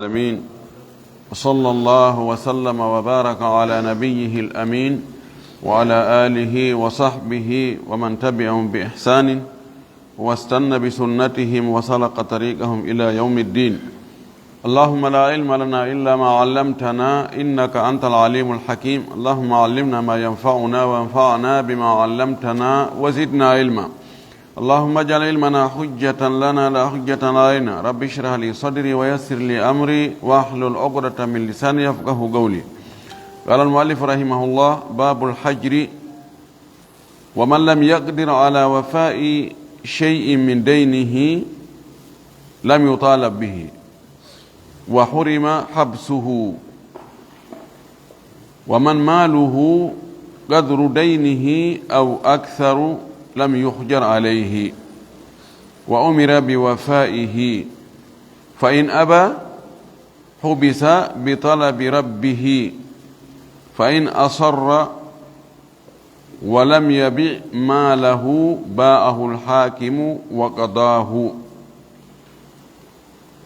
العالمين وصلى الله وسلم وبارك على نبيه الأمين وعلى آله وصحبه ومن تبعهم بإحسان واستنى بسنتهم وسلك طريقهم إلى يوم الدين. اللهم لا علم لنا إلا ما علمتنا إنك أنت العليم الحكيم. اللهم علمنا ما ينفعنا وانفعنا بما علمتنا وزدنا علما. اللهم اجعل علمنا حجة لنا لا حجة علينا. رب اشرح لي صدري ويسر لي أمري واحلل عقدة من لساني يفقهوا قولي. قال المؤلف رحمه الله: باب الحجر: ومن لم يقدر على وفاء شيء من دينه لم يطالب به وحرم حبسه، ومن ماله قدر دينه أو أكثر لم يحجر عليه وأمر بوفائه، فإن أبى حبس بطلب ربه، فإن أصر ولم يبع ماله باءه الحاكم وقضاه.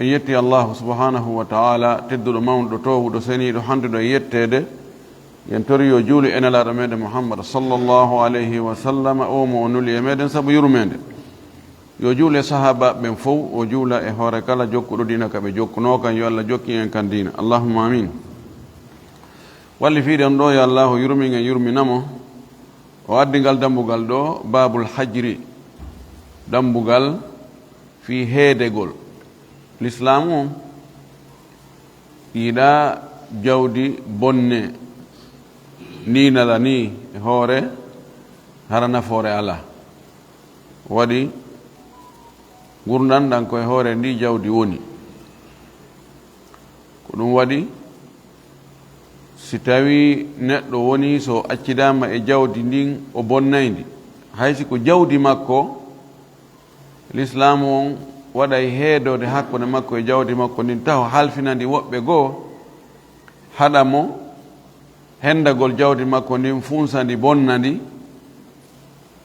يتي الله سبحانه وتعالى تدل مون دو تو دو سني دو هاند دو يتede yentoriyo juuli enelaɗo meɗen muhammad sallllahu alayhi wa sallam o mo nuli e meɗen saabu yurmede. Yo juule sahaba ɓen fof, o juula e hoore kala jokkuɗo dina kaɓe jokkuno kan, yo allah jokki en kan dina, allahumma amin. Walli fiiɗen ɗo yo allahu yurmin en yurminamo. O addigal dambugal ɗo babul hajri, dambugal fi heedegol. L'islamu yiɗa jawdi bonne ni nala ni hoore hara nafoore ala waɗi gurdan ɗan koye hoore ndi jawdi woni. Ko ɗum waɗi si tawi neɗɗo woni so accidama e jawdi ndin o bonnaydi, haysi ko jawdi makko, l'islamu on waɗay heedode hakkude makko e jawdi makko ndin taw halfinandi woɓɓe goo haɗa mo hendagol jawdi makko ndin funsandi bonnandi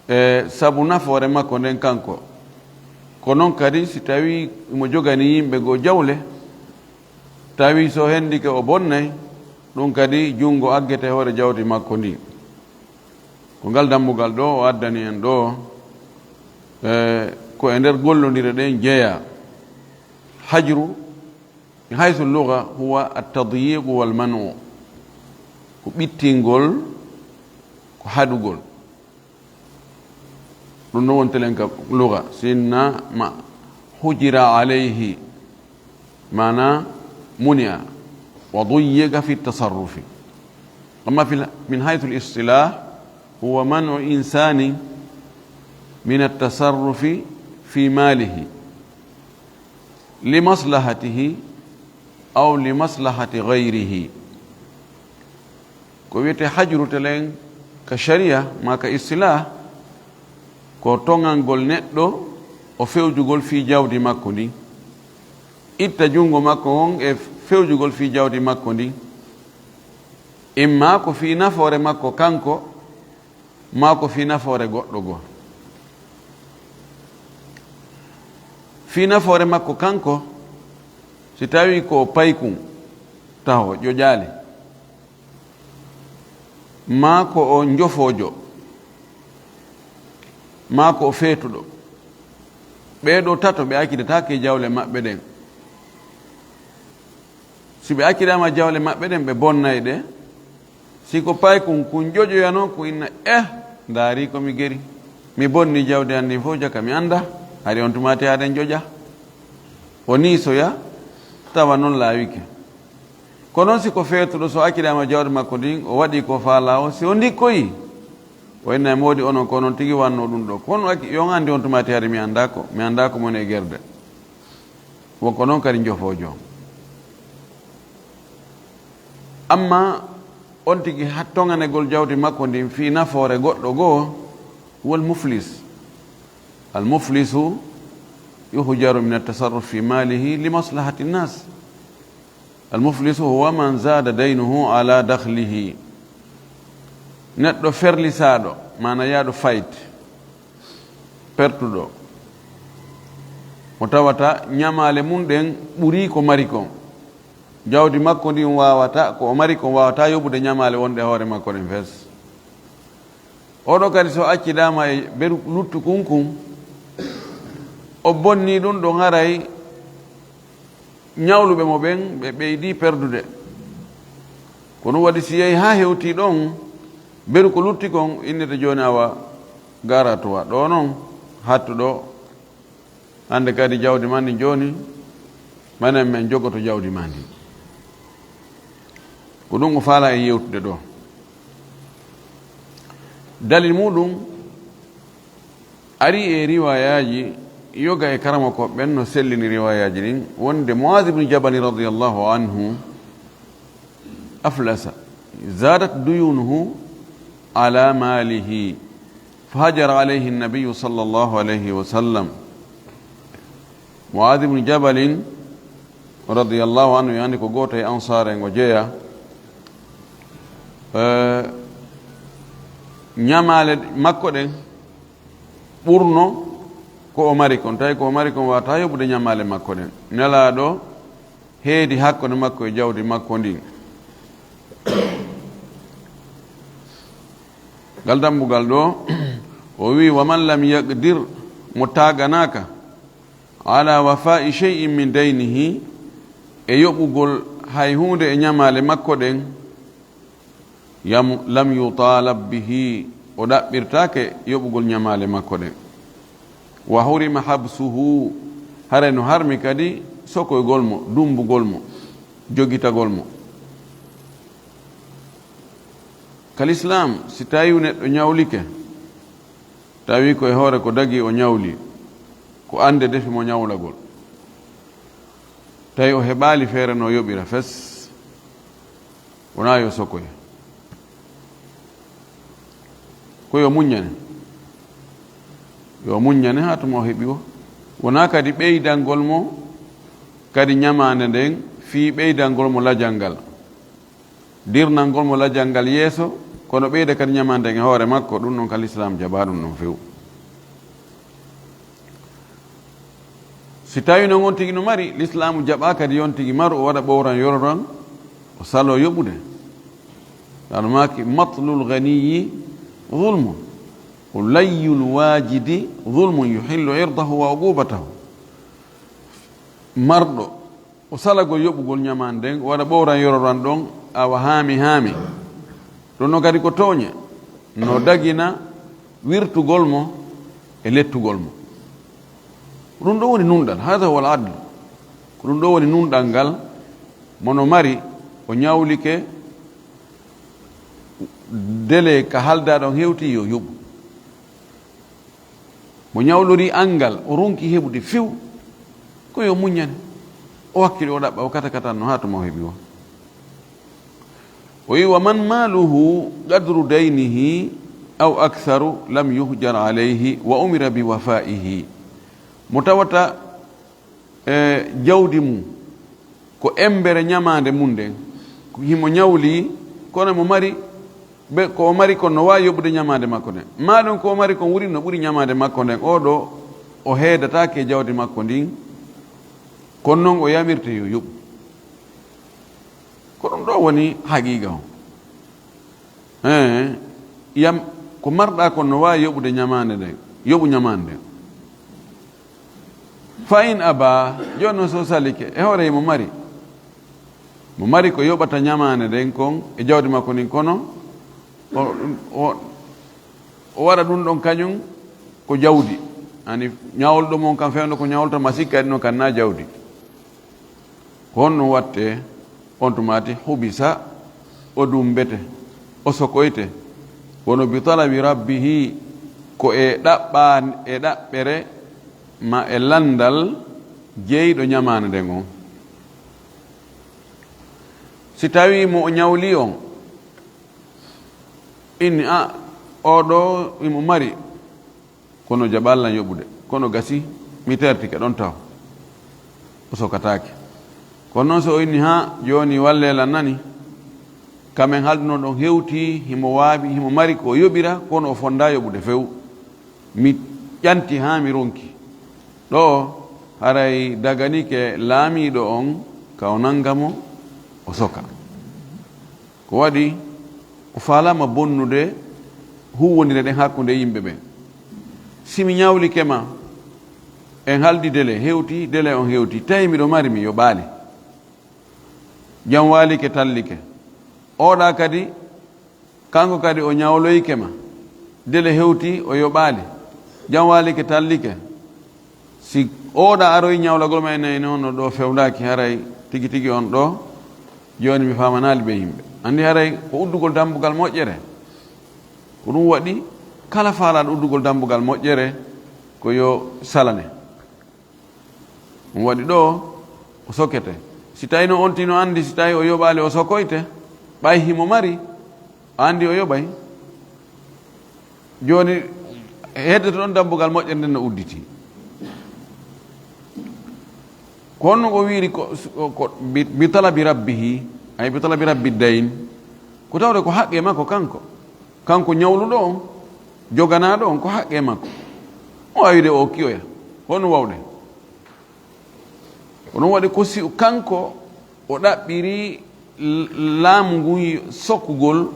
e sabu nafoore makko nden kanko. Ko noon kadi si tawi mo jogani yimɓe goo jawle, tawi so hendike o bonnay, ɗum kadi jungo aggete hoore jawdi makko ndi. Ko ngal dambugal ɗo o addani en ɗo ko e nder gollodire ɗen jeeya. Hajru haysu lugha huwa at-tadyiqu wal man'u, ko ɓittingol, ko haɗugol. ɗum no wontelen ka lugha. Sinna ma hujira alayhi mana munia wa duyyiqa fi tasarrufi. amma min haythu al-istilah huwa man'u insani min at-tasarrufi fi malihi li maslahatihi aw li maslahati ghayrihi. Ko wiyete hajru telen ka sharia ma ka istilah ko tongangol neɗɗo o fewjugol fi jawdi makko ndi, itta jungo makko on e fewjugol fi jawdi makko ndi, imma ko fi nafoore makko kanko ma ko fi nafoore goɗɗo goo. Fi nafoore makko kanko si tawi ko paykum taho ƴoƴaali, ma ko o njofoojo, ma ko o feetuɗo, ɓeeɗo tato ɓe accidatake jawle maɓɓe ɗen. Si ɓe accidama jawle maɓɓe ɗen ɓe bonnay ɗe, si ko paykum kun ƴoƴoyano ko inna ndaari komi geri, mi bonni jawdi anndi fof jaka mi annda, hari on tumati haɗen ƴoƴa. O niisoya tawa noon laawike. Ko noon si ko feetuɗo so accidama jawdi makko ndin o waɗi ko faala o, si o ndikkoyi o inna moodi onon ko noon tigi wanno ɗum ɗo, kono yon anndi on tumati hari mi annda ko mon e gerde. Wonko noon kadi jofoojo. Amma on tigi tonganegol jawdi makko ndin fi nafoore goɗɗo goo wal muflis. Al muflisu yuhjaru min at-tasarruf fi malihi li maslahati an-nas. Al-muflisu huwa man zada daynuhu ala dakhlihi. Neɗɗo ferlisaɗo mana yaɗo fayt pertuɗo mo tawata ñamale mum ɗen ɓuri ko mari kon jawdi makko ndin wawata ko o mari ko wawata yoɓude ñamale wonde hoore makko ɗen fes oɗo kadi so accidama e beru luttu kunkun o bonni ɗum ɗon haray ñawluɓe mo ɓen ɓe ɓeydi perdude ko ɗum waɗi si yehi ha hewti ɗon beru ko lutti kon innete joni awa gara towa ɗo noon hattuɗo hande kadi jawdi ma ndi joni manen men jogoto jawdi ma ndi ko ɗum o faala e yewtude ɗo dalil muɗum ari e riwayaji yoga e karama ko ɓen no sellini riwayaji ɗin wonde Muaz ibn Jabal radiyallahu anhu aflasa zadat duyunuhu ala malihi فهجر عليه النبي صلى الله عليه وسلم معاذ بن جبل رضي الله عنه يعني ko goto e ansar en o jeeya ñamale makko ɗen ɓurno ko o mari kon tawi ko o mari kon wawata yoɓude ñamale makko ɗen nelaɗo heedi hakkude makko e jawdi makko ndin ngal dambugal ɗo o wi wa man lam yaqdir mo taganaka ala wafa'i shay'in min daynihi e yoɓugol hay hunde e ñamale makko ɗen lam yutalab bihi o ɗaɓɓirtake yoɓugol ñamale makko ɗen wa hurima habsuhu hare no harmi kadi sokoygol mo dumbugol mo jogitagol mo kalislam si tawi neɗɗo ñawlike tawi koye hoore ko dagi o ñawli ko ande defi mo ñawlagol tawi o heɓali feere no yoɓira fes wona yo sokoye ko yo muññane ha tuma o heɓi o wona kadi ɓeydangol mo kadi ñamande nden fi ɓeydangol mo lajal ngal dirnangol mo lajal ngal yeeso kono ɓeyda kadi ñamande e hoore makko ɗum noon kal islam jaɓa ɗum noon few si tawi noon on tigi no mari l'islamu jaɓa kadi yon tigi maru o waɗa ɓowran yororan o salo yoɓude ɗano maki matlul ganiyi zulmun o layyul wajidi zulmun yuhillu irdahu wa uqubatahu marɗo o salagol yoɓugol ñamande nden o waɗa ɓowran yororan ɗon awa haami ɗum no kadi ko tooña no dagina wirtugol mo e lettugol mo ɗum ɗo woni nunɗal hada huwa al adlu ko ɗum ɗo woni nunɗal ngal mono mari o ñawlike dele ka halda ɗon hewti yo yoɓu mo ñawlori angal o ronki heɓude few ko yo muññane o hakkille o ɗaɓɓa o kata no ha tuma o heɓi o o wi wa man maluhu qadru daynihi aw aktharu lam yuhjar alayhi wa umira bi wafaihi mo tawata jawdi mum ko embere ñamande mum nden himo ñawli kono mo mari ko o mari kon no wawi yoɓude ñamande makko nden maɗum ko o mari kon wuri no ɓuuri ñamande makko nden oɗo o heedatake jawdi makko ndin kono noon o yamirte yo yoɓu ko ɗum ɗo woni haqiqa o yam ko marɗa kon no wawi yoɓude ñamande nden yoɓu ñamande nden fa in aba joni noon so salike e hoore mo mari ko yoɓata ñamande nden kon e jawdi makko ndin kono o waɗa ɗum ɗon kañum ko jawdi ani ñawolɗo mon kam fewno ko ñawolta ma sikka ɗi noon kan na jawdi ko honno watte on tumati hubisa o dumbete o sokoyte wono bi talabi rabbihi ko e ɗaɓɓere ma e landal jeyɗo ñamande nden on si tawi mo o ñawli on inni oɗo imo mari kono jaɓallan yoɓude kono gasi mi tertike ɗon taw o sokatake kono noon so o inni ha joni wallelan nani kamen halduno ɗon hewti himo waaɓi himo mari ko yoɓira kono o fonda yoɓude few mi ƴanti ha mi ronki ɗo haray daganike laamiɗo on ka o nangamo o soka ko waɗi o faalama bonnude huwodire ɗen hakkude yimɓe ɓe simi ñawlike ma en haldi délai hewti délai on hewti tawi miɗo mari mi yo ɓaali jam waalike tallike oɗa kadi kanko kadi o ñawloyke ma délai hewti o yo ɓaali jam waalike tallike si oɗa aroy ñawlagol ma enayi noon ɗo fewdaki haray tigi tigi on ɗo joni mi famanali ɓe yimɓe andi haray ko uddugol dambugal moƴƴere ko ɗum waɗi kala faalaɗo uddugol dambugal moƴƴere ko yo salane ɗum waɗi ɗo o sokkete si tawi no on tino andi si tawi o yoɓali o sokoyte ɓay himo mari o andi o yoɓay joni heddete ɗon dambugal moƴƴere nden no udditi ko honno ko wiiri bi talabi rabbihi ay bi talabi rabbi dayn ko tawde ko haqqe makko kanko ñawluɗo on joganaɗo on ko haqqe makko o wawide o kiyoya honno wawde ko ɗum waɗi ko si kanko o ɗaɓɓiri laamu ngu sokkugol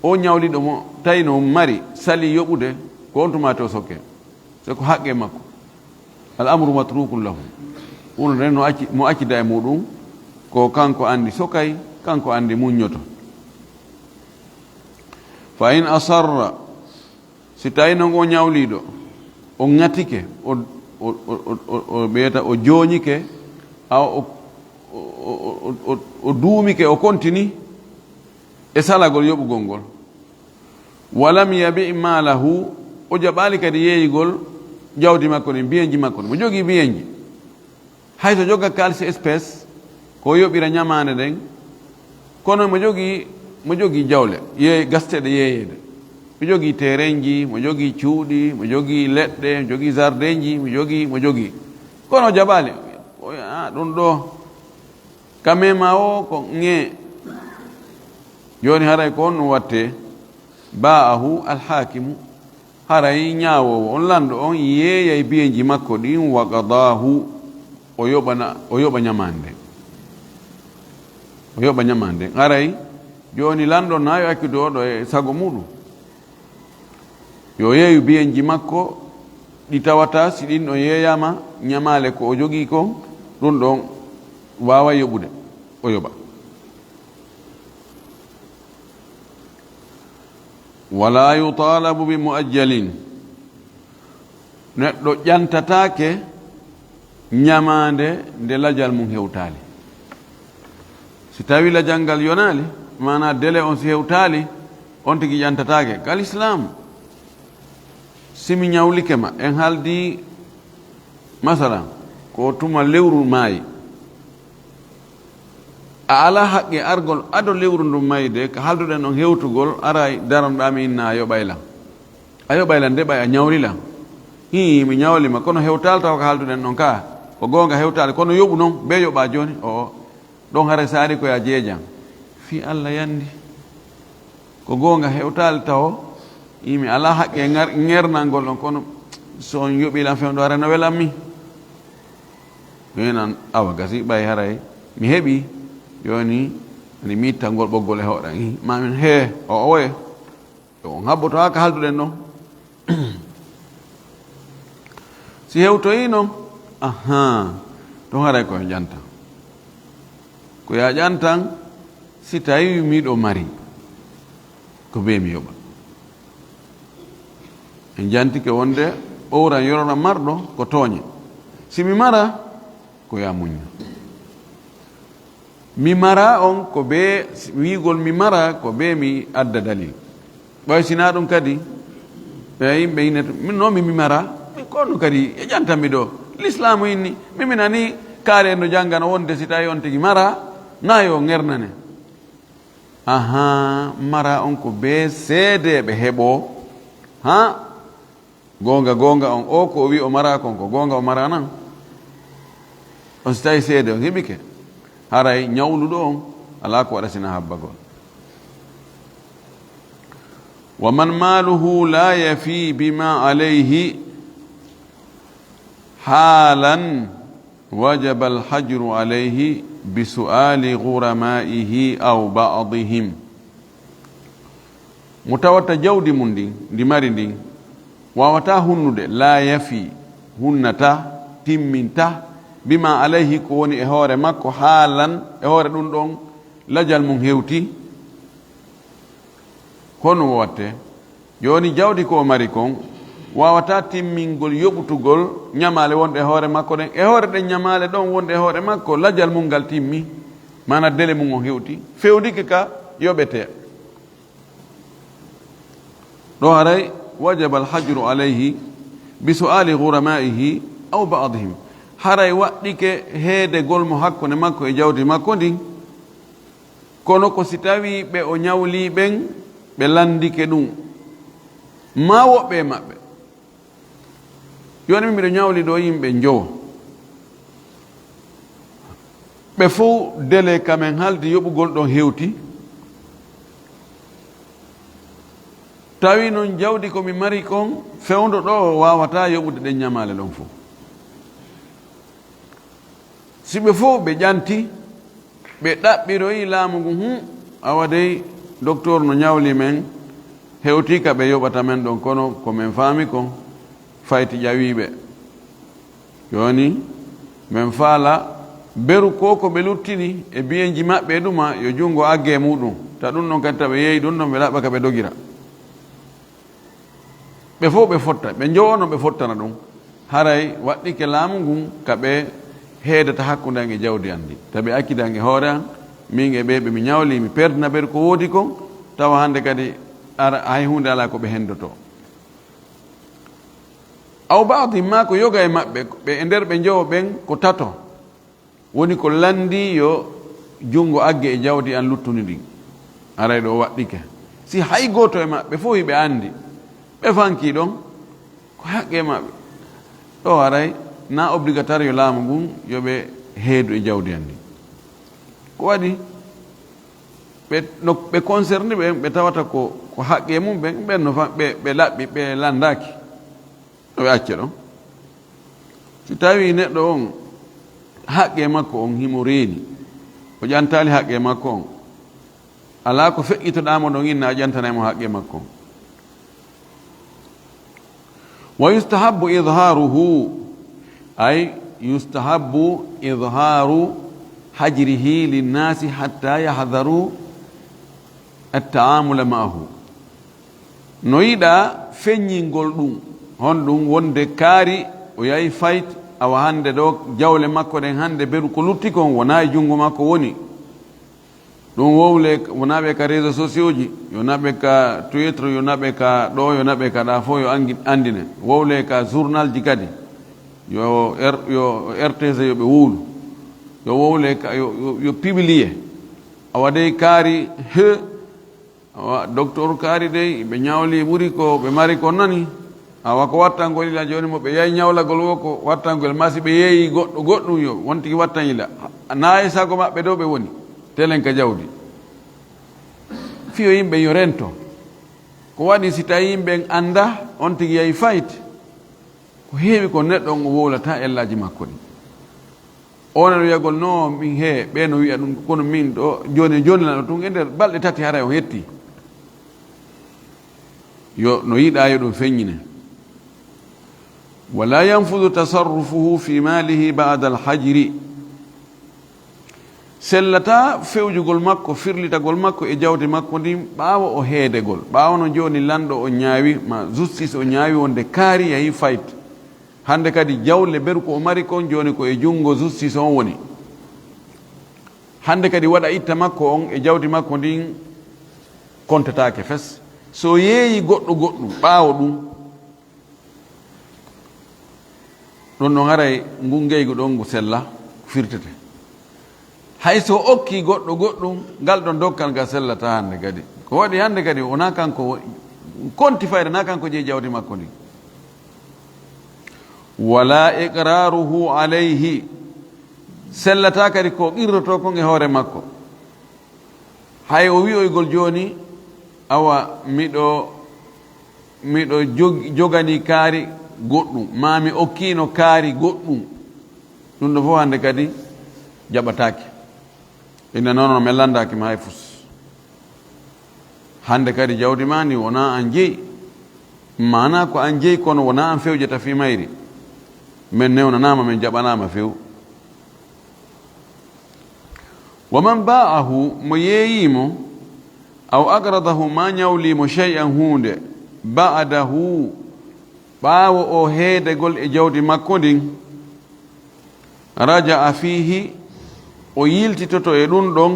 o ñawliɗo mo tawi no mari sali yoɓude ko on tuma to sokke so ko haqqe makko al amru matrukun lahu ulre mo accida e muɗum ko kanko andi sokay kanko andi muññoto fa in asarra si tawi noon o ñawliɗo o ŋatike o ɓeyata o jooñike aw o duumike o continue e salagol yoɓugol ngol walam yabi malahu o jaɓali kadi yeeyigol jawdi makko ɗi mbiyenji makko ɗi mo jogii mbiyenji hay so jogga kalisi espèce ko yoɓira ñamande ɗen kono mo jogii jawle gasteɗe yeeyede mo jogii terrain ji mo jogii cuuɗi mo jogii leɗɗe mo jogii jardin ji mo jogii kono o jaɓali ɗum ɗo kamema o ko ŋe joni haray ko on ɗum watte ba'ahu alhakimu haray ñawowo on lanɗo on yeeyay biyeji makko ɗin wa qadahu o yoɓa ñamande haray joni lanɗo nayo akkude oɗo e sago muɗum yo yeeyu biyenji makko ɗi tawata si ɗin ɗo yeeyama ñamale ko o jogii ko ɗum ɗon wawa yoɓude o yoɓa wala yutalabu bi muajjalin neɗɗo ƴantatake ñamande nde lajal mum hewtali si tawi lajal ngal yonali mana délai on si hewtali on tigi ƴantatake kal islam simi ñawlike ma en haaldi masalan ko tuma lewru maayi a ala haqqe argol ado lewru ndu mayde ko halduɗen on hewtugol ara daranɗami inna a yoɓayla ndeɓay a ñawlila mi ñawlima kono hewtal taw ko halduɗen ɗon ka ko gonga hewtale kono yoɓu noon ɓe yoɓa joni o ɗon hara saari koye a jeejan fi allah yandi ko gonga hewtale taw mi ala haqqe ngernalngol ɗon kono so on yoɓilan fewɗo ara no welanmi minan awa gasi ɓay haray mi heeɓi joni ani mi ittangol ɓoggol e hoɗan mamin he o owoye on habboto ha ko halduɗen ɗon si hewtoyi noon ɗon haray koye ƴantan ko ya ƴantan si tawi miɗo mari ko be mi yoɓa en jantike wonde owran yorona marɗo ko tooñe si mi mara ko ya muña mi mara on ko be wiigol mi mara ko be mi adda dalil ɓoy sina ɗum kadi ɓe yimɓe inete min noon mi mara mi konno kadi e ƴantanmi ɗo l'islamu inni mimin ani kaare no janggana wonde si tawi on tigi mara nayo ngernane mara on ko be seedeɓe heeɓo gonga on o ko o wi o mara kon ko gonga o mara nan on si tawi seede on heɓike haray ñawluɗo on ala ko waɗatina habbagol wa man maluhu la yafi bima alayhi haalan wajaba alhajru alayhi bisuali guramaihi aw ba'dihim. Mutawata jawdi mun ndin ndi mari ndin wawata hunnude la yafi hunnata timminta bima alayhi ko woni e hoore makko haalan e hoore ɗum ɗon lajal mum hewti. Hono watte joni jawdi ko mari kon wawata timmingol yoɓutugol ñamale wonde e hoore makko ɗen e hoore ɗen ñamale ɗon wonde e hoore makko lajal mum ngal timmi mana dele mum o hewti fewdike ka yoɓete ɗo haray wajaba alhajru alayhi bi suali guramaihi aw ba'dihim. haray waɗɗike heedegol mo hakkunde makko e jawdi makko ndin kono ko si tawi ɓe o ñawli ɓen ɓe landike ɗum ma woɓɓe e maɓɓe. joni mbiɗo ñawli ɗo yimɓe jowo ɓe fof dele kamen halde yoɓugol ɗon hewti tawi noon jawdi komi mari kon fewndo ɗo wawata yoɓude ɗen ñamale ɗon fof. si ɓe fof ɓe ƴanti ɓe ɗaɓɓiroyi laamu ngu awa dey docteur no ñawli men hewti ka ɓe yoɓata men ɗon kono komin faami kon fayti ƴawiɓe joni min faala beru ko ko ɓe luttini e biyenji maɓɓe ɗuma yo jungo agge muɗum ta ɗum ɗon kadi taɓe yeeyi ɗum ɗon ɓe laɓa ka ɓe dogira ɓe fof ɓe fotta ɓe jowono ɓe fottana ɗum haray waɗɗike laamu ngun ka ɓe heedata hakkude an e jawdi an ndi taɓe akkida an e hoore an min e ɓe ɓe mi ñawli mi perdina ɓeɗe ko woodi kon tawa hande kadi ara hay hunde ala ko ɓe hendoto. aw baadi ma ko yoga e maɓɓe ɓe e nder ɓe jowo ɓen ko tato woni ko landi yo jungo agge e jawdi an luttuni ɗin aray ɗo waɗɗike si hay goto e maɓɓe fof hiɓe andi ɓe fanki ɗon ko haqqe maɓɓe ɗo aray na obligatoire yo laamu ngun yoɓe heedu e jawdi an ndi ko waɗi ɓe concerné ɓe ɓe tawata ko haqqe mum ɓen ɓen no ɓe laɓɓi ɓe landaki ɓe acce ɗon. si tawi neɗɗo on haqqe makko on himo reeni o ƴantali haqqe makko on ala ko feƴƴitoɗamo ɗon inna a ƴantanaymo haqqe makko on. wa yustahabu idharuhu ay yustahabu idharu hajrihi linnasi hatta yahdaru attaamula maahu. no yiɗa feññingol ɗum hon ɗum wonde kaari o yahi fayt awa hande ɗo jawle makko ɗen hande beru ko lutti kon wona e junngo makko woni ɗum wowle wonaɓe ka réseau sociaux ji yo naɓe ka Twitter yo naɓe ka ɗo yo naɓe ka ɗa fof yo andine wowle ka journal ji kadi yo RTG yo ɓe wuulu yo wowle ka yo publié awa dey kaari awa docteur kaari dey ɓe ñawli ɓuri ko ɓe mari ko nani awa ko wattangol ila joni mo ɓe yahi ñawlagol wo ko wattangol ma si ɓe yeeyi goɗɗum yo wontiki wattan ila na e sago maɓɓe ɗo ɓe woni telen ka jawdi fiyo yimɓe yo rento ko waɗi si tawi yimɓe anda on tigi yahi fayt ko heewi ko neɗɗo on o wowlata ellaji makko ɗi onen wiyagol no min he ɓe no wiya ɗum kono min ɗo joni lano tun e nder balɗe tati haray o hetti yo no yiɗa yo ɗum feññine. wala yanfudu tasarrufuhu fi malihi ba'da alhajri sellata fewjugol makko firlitagol makko e jawdi makko ndin ɓaawa o heedegol ɓaawa no joni lanɗo o ñaawi ma justice o ñaawi wonde kaari yahi fayt hande kadi jawle beru ko o mari kon joni ko e jungo justice on woni hande kadi waɗa itta makko on e jawdi makko ndin kontatake fes so yeeyi goɗɗum ɓaawo ɗum ɗon no haray ngun ngeygu ɗon ngu sella firtete hay so okki goɗɗum ngal ɗon dokkal ngal sellata hande kadi ko waɗi hande kadi wona kanko konti fayde na kanko jeeyi jawdi makko ndi. wala iqraruhu alayhi sellata kadi ko qirroto kon e hoore makko hay o wi'oygol joni awa miɗo jogani kaari goɗɗum mami okkino kaari goɗɗum ɗum ɗo fof hande kadi jaɓataki ina noon mi landaki ma hay fus hande kadi jawdi ma ndi wona an jeeyi mana ko an jeeyi kono wona an fewjata fi mayri min newnanama min jaɓanama few wa man ba'ahu mo yeeyimo aw agradahu ma ñawlimo shay'an hunde ba'dahu ɓaawo o heedegol e jawdi makko ndin raja'a fihi o yiltitoto e ɗum ɗon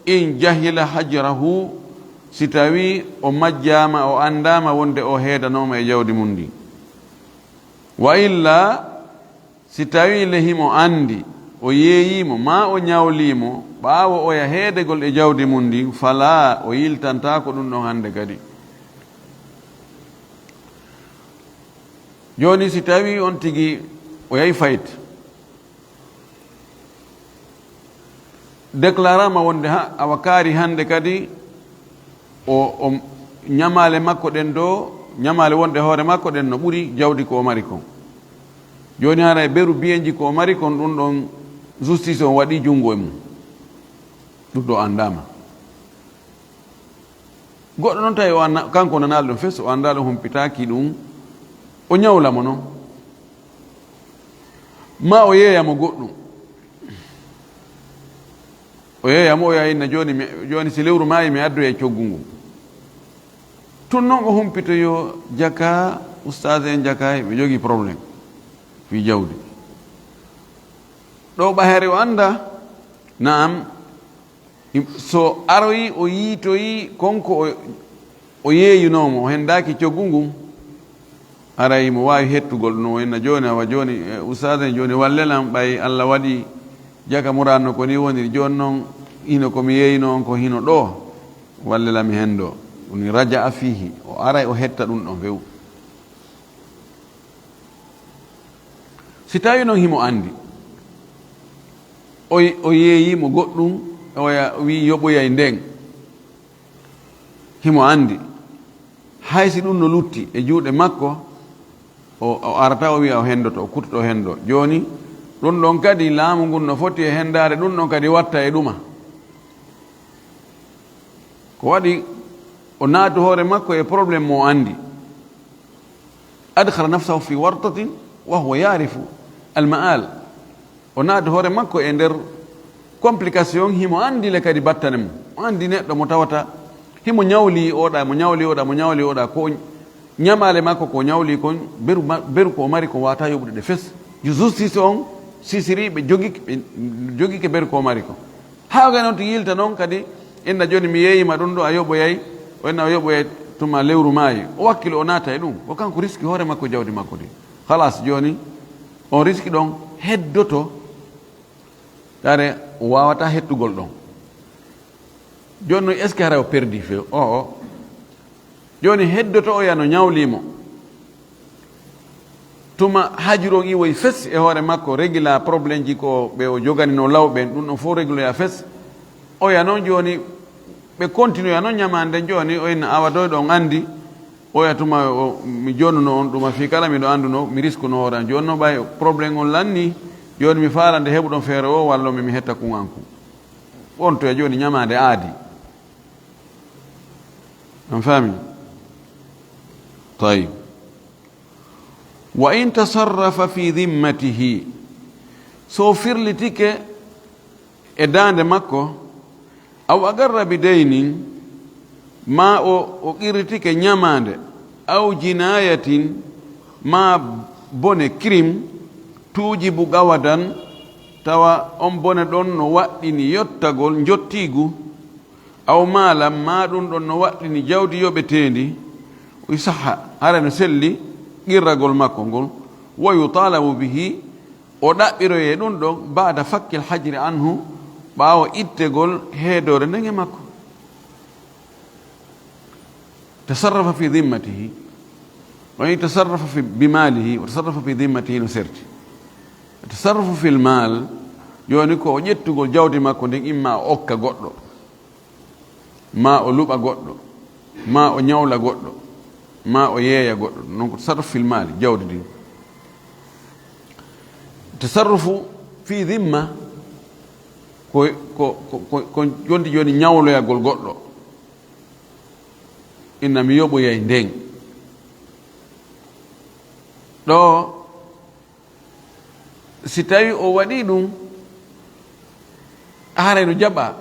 in jahila hajrahu si tawi o majjama o andama wonde o heedanoma e jawdi mum ndi wa illa si tawi lehimo andi o yeeyimo ma o ñawlimo ɓaawo oya heedegol e jawdi mum ndi fala o yiltanta ko ɗum ɗon hande kadi joni si tawi on tigi o yahi fayit déclarama wonde ha awa kaari hande kadi o ñamale makko ɗen ɗo ñamale wonde hoore makko ɗen no ɓuri jawdi ko o mari kon joni hara e beru biyeji ko o mari kon ɗum ɗon justice on waɗi jungo e mum ɗum ɗo andama goɗɗo noon tawi kanko nanali ɗum fes o anda ɗum humpitaki ɗum o ñawlamo noon ma o yeeyamo goɗɗum o yeeyamo o yayinna joni si lewru maayi mi addoye coggu ngu tun noon o humpito yo jaka oustage en jaka ɓe jogui probléme fi jawdi ɗo ɓahere o anda naam so aroyi o yiitoyi konko o yeeyinomo o hendaki coggu ngu aray mo wawi hettugol no enna joni awa joni oustage en joni wallelam ɓay Allah waɗi jaka muranno ko ni woniri joni noon hino komi yeeyino on ko hino ɗo wallelami hen ɗo ɗum raja'a fihi o aray o hetta ɗum ɗon few si tawi noon himo andi o yeeyimo goɗɗum oya wi yoɓoyay nden himo andi haysi ɗum no lutti e juuɗe makko o arata o wiya o hendoto o kuttoto hendo joni ɗum ɗon kadi laamu ngun no foti e hendade ɗum ɗon kadi watta e ɗuma ko waɗi o naatu hoore makko e probléme mo andi adkhala nafsahu fi wartatin wa huwa yarifu almaal o naatu hoore makko e nder complication himo andi le kadi battane mum o andi neɗɗo mo tawata himo ñawli oɗa mo ñawli oɗa ko ñamale makko ko ñawli kon beru ko mari ko wata yoɓude ɗe fes justice on sisiri ɓe jogike beru ko mari ko haga noon to yilta noon kadi inna joni mi yeeyima ɗum ɗo a yoɓoyay o enna o yoɓoyay tuma lewru maayi o wakkilo o naata e ɗum o kanko riski hoore makko jawdi makko ndi halas joni on riski ɗon heddoto tare o wawata hettugol ɗon joni noon est ce que hara o perdi few joni heddoto o yano ñawlimo tuma hajuron iwoy fes e hoore makko régula probléme ji ko ɓe o joganino lawɓen ɗum ɗon fof réguloya fes oya noon joni ɓe continue ya noon ñamande joni o inna awatoy ɗon andi oya tuma mi jonnuno on ɗuma fi kala miɗo anduno mi risque no hoore an joni noon ɓay probléme on lanni joni mi falande heɓuɗon feere o walla mi hetta kuganku on toya joni ñamande aadi on faami طيب وإن تصرف في ذمته سو فرلتك إدان مكو أو أقر بدين ما أو قرتك نيامان أو جناية ما بني كريم توجب غودا توا بني دون وقتني يتغل نجوتيغو أو مالا ما دون وقتني جودي يوبتيني ويصح على نسلي قرقل مكو ويطالب به ودابيرو يدون دون بعد فك الحجر عنه باو إتغل هيدور نغي مكو تصرف في ذمته ويتصرف بماله وتصرف في ذمته نسرت التصرف في المال يونيكو يتغل جودي مكو دين إما أوكا غدو ما أولوبا غدو ما أنيولا غدو ما أويا غدو نونك تصرف في المال جودي دي تصرف fi dhimma ko jonti joni ñawloyagol goɗɗo inna mi yoɓoyay nden ɗo si tawi o waɗi ɗum haray no jaɓa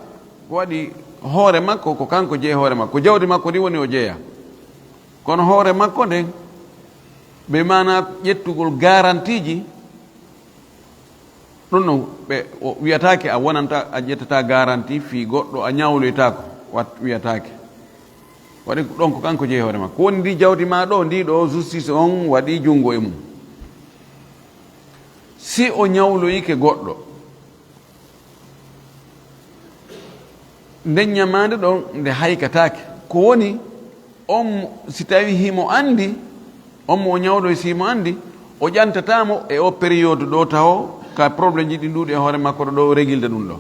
ko waɗi hoore makko ko kanko jeeyi hoore makko ko jawdi makko ndi woni o jeeya kono hoore makko nden ɓe mana ƴettugol garantie ji ɗum noon ɓe wiyatake a wonanta a ƴettata garantie fi goɗɗo a ñawloytako wat wiyatake waɗi ɗon ko kanko jeeyi hoore makko ko woni ndi jawdi ma ɗo ndi ɗo justice on waɗi junngo e mum si o ñawloyike goɗɗo nden ñamande ɗon nde haykatake ko woni on si tawi himo andi on mo o ñawɗo si himo andi o ƴantatamo e o période ɗo taw ka probléme ji ɗi nduuɗi e hoore makko ɗo ɗo régilde ɗum ɗo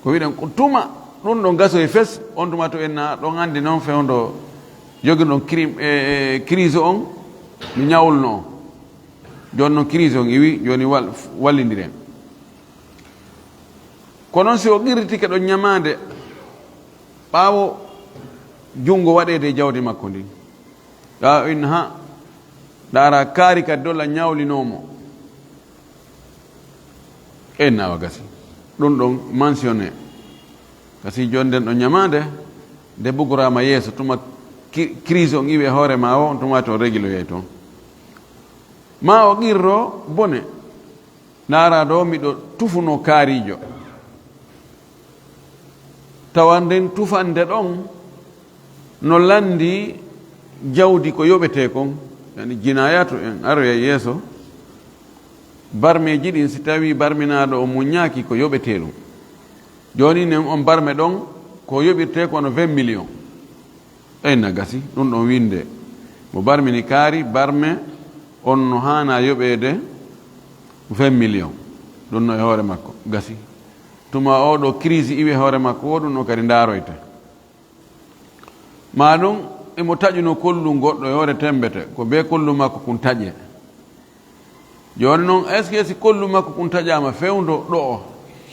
ko wiɗen ko tuma ɗum ɗo gaso e fes on tuma to en ɗon andi noon fewdo jogui ɗon crise on mi ñawolno o joni noon crise on iwi joni wallidiren ko noon si o qirritike ɗo ñamade ɓaawo junngo waɗede e jawdi makko ndi ɗa in ha ɗara kaari kadi dolla ñawlinomo en nawa gasi ɗum ɗon mentionné gasi joni nden ɗo ñamade nde bugorama yeeso tuma crise on iwi e hoore ma o tuma to réguloye toon ma o qirro bone ɗara ɗo miɗo tufuno kaarijo tawa nden tufande ɗon no landi jawdi ko yoɓete kon yani jinayatu en aroya yeeso barmeji ɗin si tawi barminaɗo o muñaki ko yoɓete ɗum joni nen on barme ɗon ko yoɓirte kono 20 millions enna gasi ɗum ɗon winde mo barmini kaari barme on no hana yoɓede 20 millions ɗum no e hoore makko gasi tuma oɗo crise iwi hoore makko o ɗum no kadi ndaroyte ma ɗum emo taƴuno kollu goɗɗo e hoore tembete ko be kollu makko kun taƴe joni noon est ce que si kollu makko kun taƴama fewdo ɗo o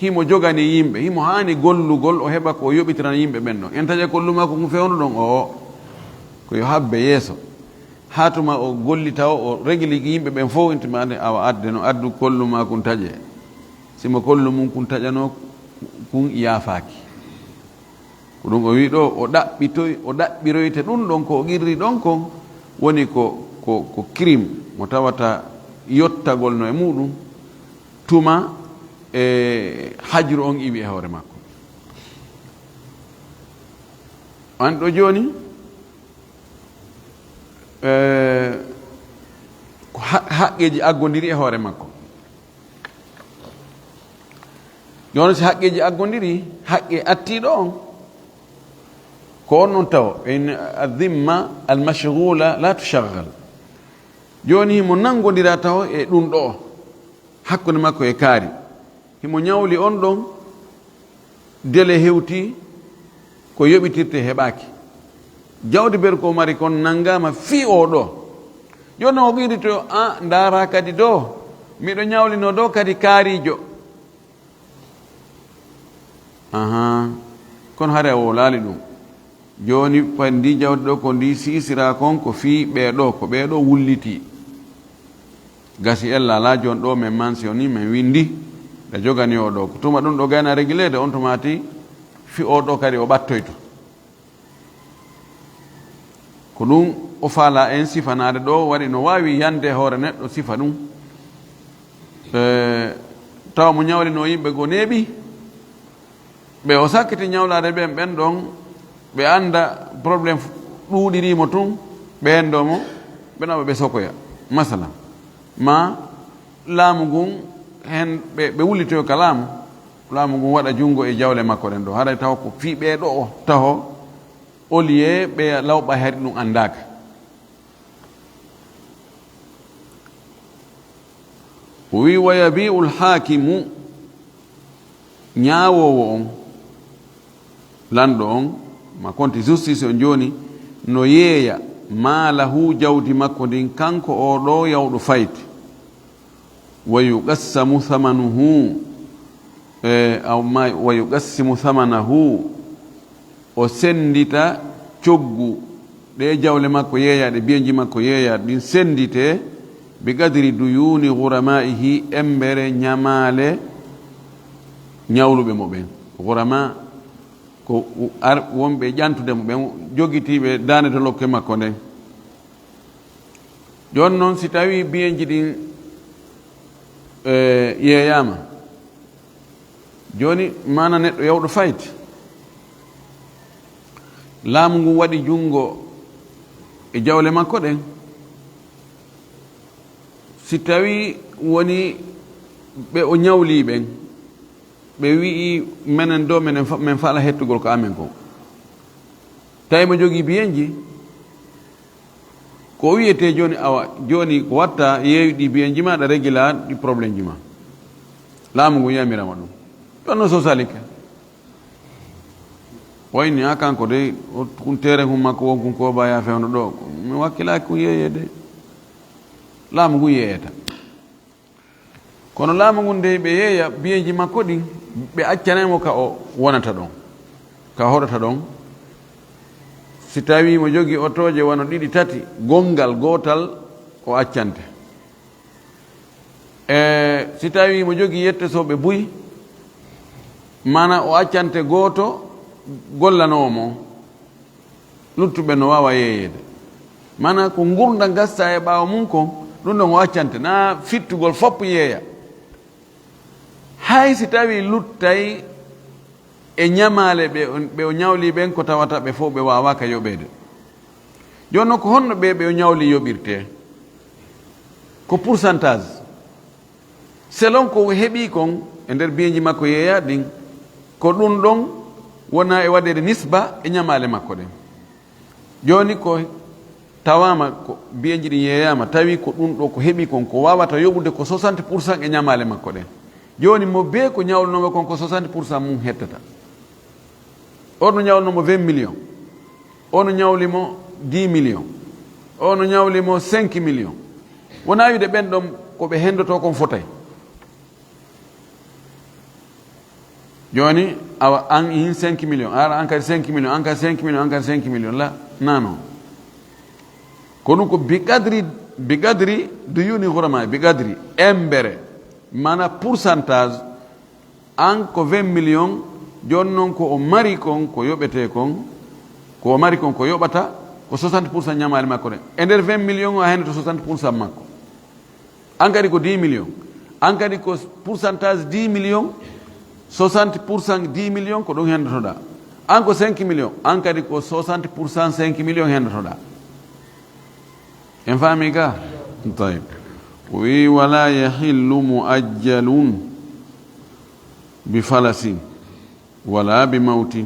himo jogani yimɓe himo hani gollugol o heɓa ko yoɓitiran yimɓe ɓen ɗon en taƴa kollu makko kun fewdo ɗon o koyo habbe yeeso ha tuma o gollita o régli yimɓe ɓen fof intima ande awa adde no addu kollu ma kun taƴe simo kollu mum kun taƴano kun yaafaki ko ɗum o wi ɗo o ɗaɓɓiroyte ɗum ɗon ko o qirri ɗon kon woni ko crime mo tawata yottagol no e muɗum tuma e hajru on iwi e hoore makko an ɗo joni ko haqqeji aggodiri e hoore makko joni si haqqeji aggodiri haqqe attiɗo on ko on noon taw en adhimma almashghula la tushaggal joni himo nangodira taw e ɗum ɗo hakkude makko e kaari himo ñawli on ɗon dele hewti ko yoɓitirte heɓaki jawdi ber ko mari kon nangama fi o ɗo joni o qiri to a ndara kadi do miɗo ñawlino do kadi kaarijo kono haare o laali ɗum joni pandi jawdi ɗo ko ndi sisira kon ko fi ɓeɗo ko ɓeɗo wulliti gasi ella ala joni ɗo min mensioni min windi ɓe jogani o ɗo ko tuma ɗum ɗo gayna régulede on tomati fi o ɗo kadi o ɓattoyto ko ɗum o faala en sifanade ɗo waɗi no wawi yande hoore neɗɗo sifa ɗum tawa mo ñawlino yimɓe go neeɓi ɓe o sakkiti ñawlade ɓen ɓen ɗon ɓe anda probléme ɗuuɗirimo tun ɓen ɗo mo ɓenaɓa ɓe sokoya masala ma laamu ngun hen ɓe wullitoyo ka laamu ngun waɗa junngo e jawle makko ɗen ɗo haɗa taw ko fi ɓeɗo o taho au lieu ɓe lawɓa heɗ ɗum andaka o wi wa yabiu lhakimu ñaawowo on lanɗo on ma konti justice on joni no yeeya maalahu jawdi makko ndin kanko o ɗo yawɗo fayti wa yuqassamu thamanuhu wa yuqassimu thamanahu o sendita coggu ɗe jawle makko yeeyaɗe biyeji makko yeeyaɗe ɗin sendite bi qadri duyuni ghuramaihi embere ñamale ñawluɓe mo ɓen. Ghurama ko wonɓe ƴantude mo ɓen jogitiɓe dande to lokke makko nden. Joni noon si tawi biyeji ɗin yeeyama joni mana neɗɗo yawɗo fayte laamu ngu waɗi jungo e jawle makko ɗen. Si tawi woni ɓe o ñawli ɓen ɓe wii menen do men fala hettugol ko amen ko, tawi mo jogii biyenji ko wiyete joni awa joni ko watta yeewi ɗi biyenji ma ɗa régula ɗi probléme ji ma, laamu ngu yamirama ɗum ɗon no so salike wayni ha kanko de kun tere hum makko wonkun ko baya fewno ɗo mi wakkilaki ko yeeyede laamu ngu yeeyata. Kono laamu ngu nde ɓe yeeya biyeji makko ɗin ɓe accanemo ka o wonata ɗon ka hoɗata ɗon. Si tawi mo jogii otoje wano ɗiɗi tati gongal gotal o accante, si tawi mo jogii yettesoɓe buy mana o accante gooto gollanomo luttuɓe no wawa yeeyede, mana ko gurda gasta e ɓaawa mum kon ɗum ɗon o accante na fittugol fopp yeeya. Hay si tawi luttay e ñamale ɓe o ñawli ɓen ko tawata ɓe fof ɓe wawaka yoɓede. Joni noon ko honno ɓe o ñawli yoɓirte ko pourcentage selon ko heeɓi kon e nder biyeji makko yeeya ɗin ko ɗum ɗon wona e waɗede nisba e ñamale makko ɗen. Joni ko tawama ko biyeji ɗin yeeyama tawi ko ɗum ɗo ko heeɓi kon ko wawata yoɓude ko 60% e ñamale makko ɗen. Joni mo be ko ñawlunomo kon ko 60% mum hettata. Ono ñawlunomo 20 millions, ono ñawlimo 10 millions, ono ñawlimo 5 millions. Wona wiide ɓen ɗon ko ɓe hendoto kon fotay. Joni awa an in 5 millions, ara an kadi 5 millions, an kadi 5 millions, an kadi 5 millions la nano. Ko ɗum ko bi qadri duyuni ghurama bi qadri embere mana pourcentage an ko 20 millions joni noon ko o mari kon ko yoɓete kon ko o mari kon ko yoɓata ko 60% ñamali makko ɗen e nder 20 millions o hende to 60% makko. An kadi ko 10 millions, an kadi ko pourcentage 10 millions 60% 10 millions ko ɗum hendotoɗa. An ko 5 millions, an kadi ko 60% 5 millions hendotoɗa. En faami ga? Tayib. wi wala yahillu muajjalun bi falasin wala bi mautin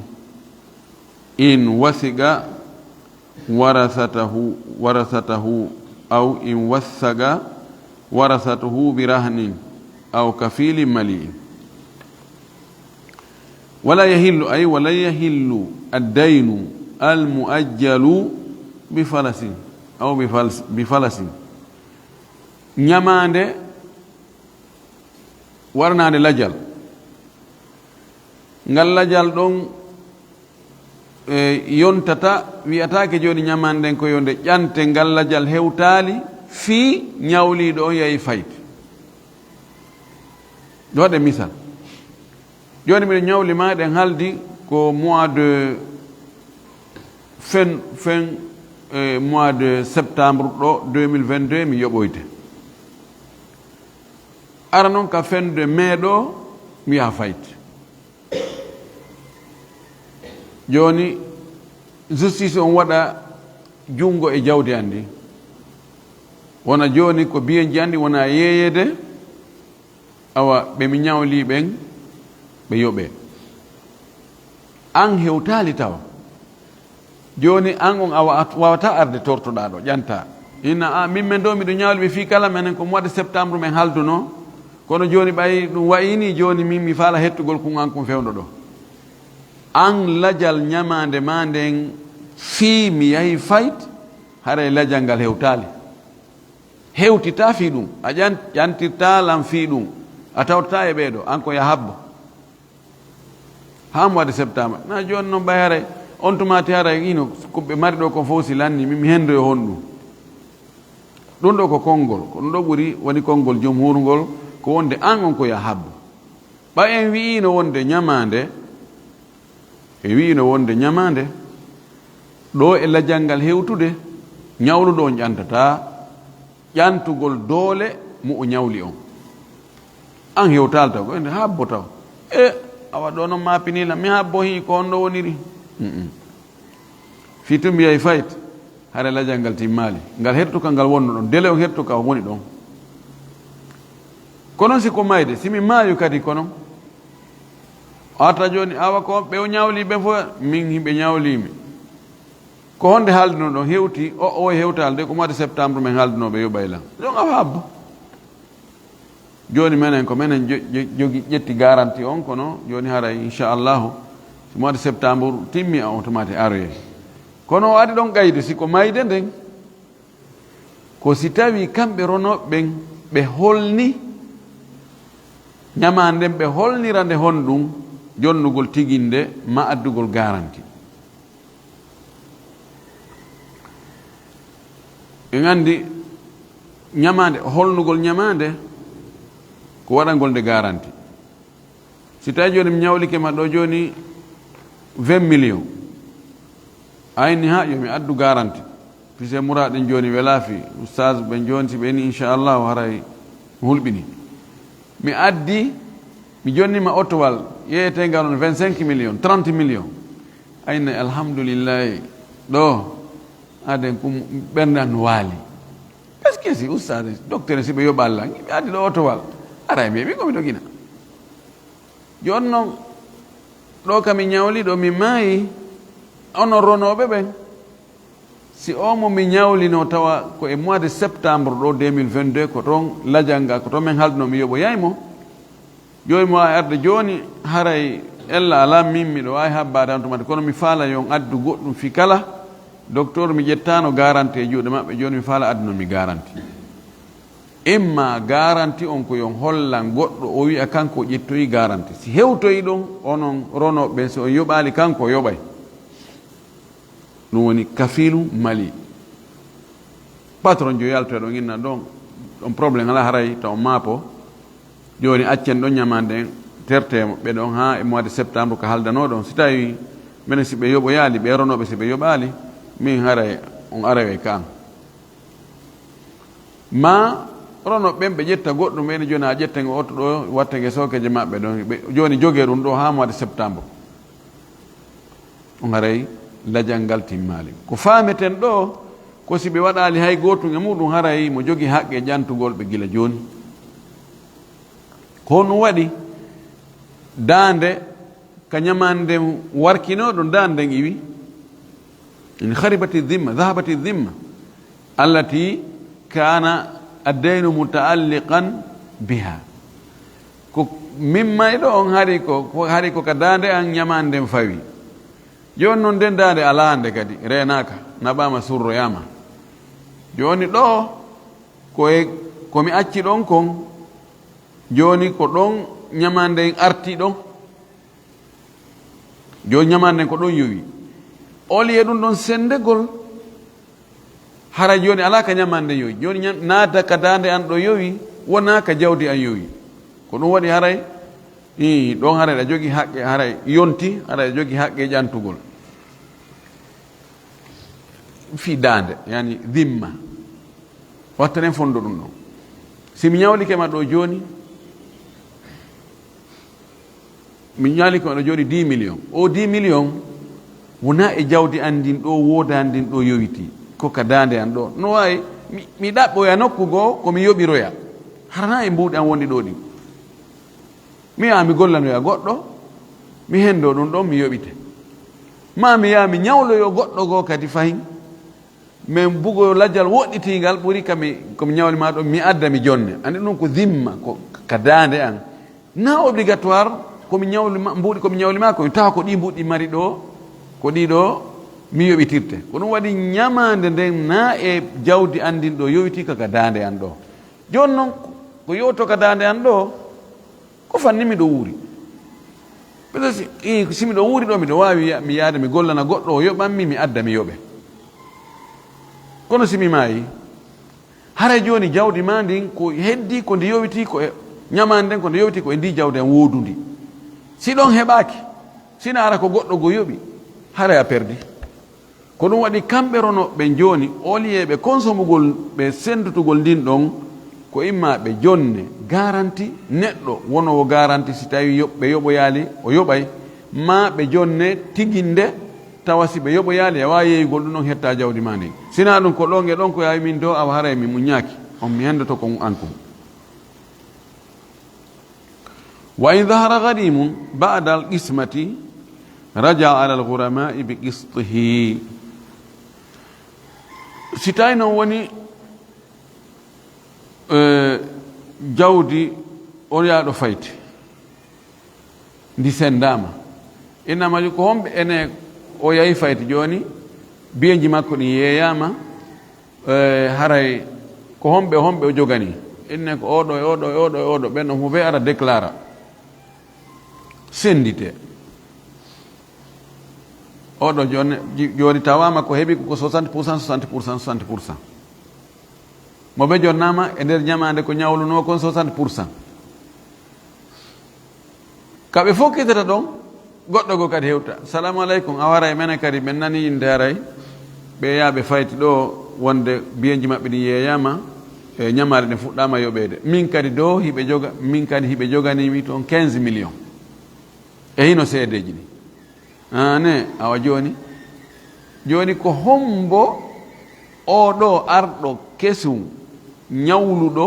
in wasiga warathatahu aw in wassaga warathatuhu bi rahnin aw kafilin mali'in. wala yahillu ay wala yahillu ad-daynu al-muajjalu bi falasin aw bi falasin. ñamande warnade lajal ngal lajal ɗon yontata wiyatake joni ñamanden ko yonde ƴante ngal lajal hewtali fi ñawliɗo on yahi fayde. ɗoɗe misal joni mbiɗa ñawli maɗen haldi ko mois de fin mois de septembre ɗo 2022 mi yoɓoyde. ara noon ka fin de mai ɗo mi yaha fayde. joni justice on waɗa jungo e jawdi andi wona joni ko biyeji andi wona yeeyede awa ɓe mi ñawli ɓen ɓe yoɓe an hewtali tawa joni an on awa wawata arde tortoɗa ɗo ƴanta inna min men do miɗo ñawli ɓe fi kala menen ko mois de septembre men halduno kono joni ɓay ɗum wayini joni min mi faala hettugol kun an kum fewno ɗo. An lajal ñamande ma nden fii mi yahi fayt haray lajal ngal hewtali hewtita fi ɗum a ƴantirta lam fi ɗum a tawtata e ɓeeɗo an ko ya habbo ha mo waɗa septembre na joni noon ɓay haray on tumati haray ino koɓe mari ɗo ko fof si lanni mi hendo e hon ɗum ɗo ko konngol ko ɗum ɗo ɓuri woni konngol jomhur ngol ko wonde an on ko ya habbo ɓa en wiino wonde ñamande ɗo e lajal ngal hewtude ñawluɗo on ƴantata ƴantugol doole mo o ñawli on an hewtalta ko ende habbo taw awa ɗo noon mapinila mi habbo hi ko on ɗo woniri fi to mbiyay fayit hare lajal ngal timmali ngal hertuka ngal wonno ɗon dele on hertuka woni ɗon kono si ko mayde simi maayu kadi kono ata joni awa ko ɓe o ñawli ɓe fof min himɓe ñawlimi ko honde haaldino ɗon hewti o hewtalde ko mois de septembre men haaldinoɓe yoɓayla ɗon awa habbo joni menen ko menen jogi ƴetti garanti on kono joni haray inchallahu so mois de septembre timmi a on tomate aroye kono o adi ɗon gayde siko mayde nden ko si tawi kamɓe ronoɓeɓen ɓe holni ñamanden ɓe holnira nde hon ɗum jonnugol tiginde ma addugol garanti en andi ñamande holnugol ñamande ko waɗangol nde garanti si tawi joni mi ñawlike ma ɗo joni 20 millions ayni ha yomi addu garanti pise muraɗen joni welafi oustage ɓen joni si ɓeni inchallahu haray hulɓini mi addi mi jonnima ottowal yeeyetengal on 25 millions 30 millions ayna alhamdoulillahi ɗo aden ko ɓernde an waali est ce que si oustade docteur siɓe yoɓa allah mi addi ɗo ottowal ara mbiyami komi ɗogina joni noon ɗo kami ñawli ɗo mi maayi onon ronoɓe ɓen si o mo mi ñawlino tawa ko e mois de septembre ɗo 2022 ko toon lajal ngal ko toon min haldinomi yoɓoyaymo joni mo wawi arde joni haray ella ala min miɗo wawi habbade an tumade kono mi faala yon addu goɗɗum fi kala docteur mi ƴettano garanti e juuɗe maɓɓe joni mi faala addunomi garanti imma garanti on ko yon hollan goɗɗo o wiya kanko o ƴettoyi garanti si hewtoyi ɗon onon ronoɓe so on yoɓali kanko o yoɓay ɗum woni kafilu mali patron jo yaltoe ɗon inna ɗon ɗon probléme ala haray taw maapo joni accen ɗon ñamande tertemo ɓe ɗon ha e mois de septembre ko haldanoɗon si tawi minen siɓe yoɓoyali ɓe ronoɓe siɓe yoɓali min haray on arawe ka an ma ronoɓe ɓen ɓe ƴetta goɗɗum ɓeni joni a ƴetten otto ɗo wattege sokeje maɓɓe ɗon ɓe joni jogue ɗum ɗo ha mois de septembre on haray lajal ngal timmali ko fameten ɗo ko si ɓe waɗali hay gotum e muɗum haray mo jogui haqqe ƴantugol ɓe gila joni ko ɗum waɗi dande ka ñamande warkinoɗo danden iwi in haribati dhimma dhahabati dhimma allati kana addaynu mutaalliqan biha ko mimma ɗo on hari ko ka dande an ñamanden fawi joni noon nden dande alande kadi renaka naɓama surroyama joni ɗo komi acci ɗon kon joni ko ɗon ñamanden arti ɗon joni ñamanden ko ɗon yowi oliye ɗum ɗon sendegol hara joni ala ka ñamande yowi joni naata ka dande an ɗo yowi wona ka jawdi an yowi ko ɗum waɗi haray ɗon haray ɗa jogui haqqe haray yonti haray ɗa jogui haqqe ƴantugol fi dande yani dhimma wattanen fondo ɗum ɗon simi ñawlike ma ɗo joni mi ñawlike ma ɗo joni 10 millions o 10 millions wona e jawdi andin ɗo wodandin ɗo yowiti ko ka dande an ɗo no wawi mi ɗaɓɓoya nokku goo komi yoɓiroya harana e mbuuɗi an woni ɗo ɗi mi yaha mi gollanoya goɗɗo mi hendo ɗum ɗon mi yoɓite ma mi yaha mi ñawloyo goɗɗo goo kadi fayin min bugo lajjal woɗɗitingal ɓuri komi ñawli ma ɗo mi adda mi jonne andi ɗum ko dhimma ko ka dande an na obligatoire komi ñawli mbuuɗi komi ñawli ma komi tawa ko ɗi mbuuɗi mari ɗo ko ɗiɗo mi yoɓitirte ko ɗum waɗi ñamande nden na e jawdi andin ɗo yowiti kaka dande an ɗo joni noon ko yowto ka dande an ɗo ko fanni miɗo wuuri peut-être si miɗo wuuri ɗo miɗo wawi mi yaade mi gollana goɗɗo o yoɓanmi mi adda mi yoɓe kono simi maayi hara joni jawdi ma ndin ko heddi ko ndi yowiti ko ñamande nden ko ndi yowiti ko e ndi jawdi an woodudi si ɗon heɓaki sina ara ko goɗɗo go yoɓi hara a perdi ko ɗum waɗi kamɓe ronoɓe joni oliyeɓe consomugol ɓe sendutugol ndin ɗon ko imma ɓe jonne garanti neɗɗo wonowo garanti si tawi ɓe yoɓoyali o yoɓay ma ɓe jonne tiginde tawa si ɓe yoɓoyali a wawi yeyugol ɗum ɗon hetta jawdi ma ndi sina ɗum ko ɗon e ɗon ko yawi min do awa haray mi muñaki on mi hendoto ko an kum wa in dahara ghanimun ba'da al qismati raja ala al ghuramai bi qistihi si tawi noon woni jawdi on yaaɗo fayti ndi sendama innamaji ko homɓe ene o yahi fayti joni biyeji makko ɗi yeeyama haray ko homɓe o jogani inne ko oɗo e oɗo e oɗo e oɗo ɓenɗon fof ara déclara sendite oɗo joni tawama ko heeɓi ko 60% 60% 60% mo ɓe jonnama e nder ñamande ko ñawluno kon 60%. Kaɓe fof kitata ɗon goɗɗo go kadi hewta salamu aleykum a waray mene kadi ɓe nani inde aray ɓe yaaɓe fayti ɗo wonde biyeji maɓɓe ɗi yeeyama e ñamare ɗe fuɗɗama yoɓede min kadi do hiɓe joga min kadi hiɓe joganimi toon 15 millions e hino seedeji ɗi ane awa joni ko hombo oɗo arɗo kesum ñawluɗo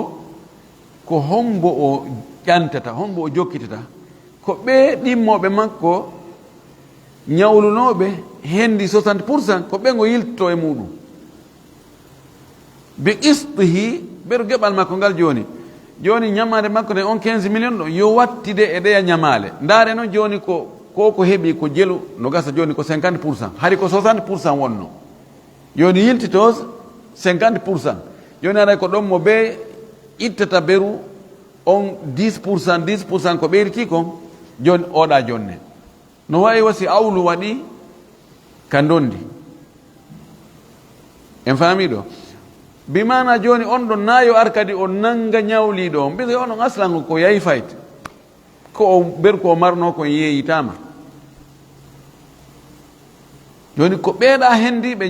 ko hombo o ƴantata hombo o jokkitata ko ɓe ɗimmoɓe makko ñawlunoɓe hendi 60% ko ɓe ngo yiltoto e muɗum bi qistihi ɓeɗo geɓal makko ngal joni ñamade makko nde on 15 millions ɗo yo wattide e ɗeya ñamale ndaare noon joni ko heeɓi ko jelu no gasa joni ko 50% hari ko 60% wonno joni yiltito 50% joni aray ko ɗon mo ɓe ittata beru on 10% ko ɓeyriti kon joni oɗa jonne no wawi wasi awlu waɗi ka dondi en faamiɗo bimana joni on ɗon nayo ar kadi o nanga ñawliɗo on ɓise onon aslan ko yahi fayte ko o beru ko marno kon yeeyitama joni ko ɓeeɗa hendiɓe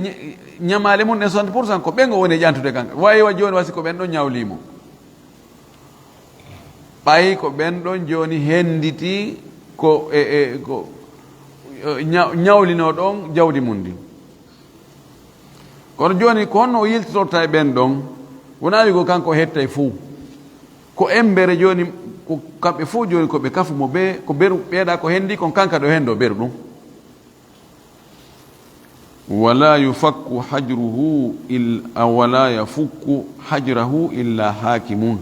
ñamale mum ɗen 60% ko ɓen o woni ƴantude kanka wayiwa joni wasi ko ɓen ɗon ñawlimo ɓayi ko ɓen ɗon joni henditi ko ko ñawlino ɗon jawdi mum ndi kono joni ko honno o yiltitorta e ɓen ɗon wona wigo kanko hettay fuu ko embere joni ko kamɓe fuu joni koɓe kafumo ɓe ko beru ɓeeɗa ko hendi kon kanka ɗo hendo beru ɗum wala yufakku hajruhu wala yafukku hajrahu illa hakimun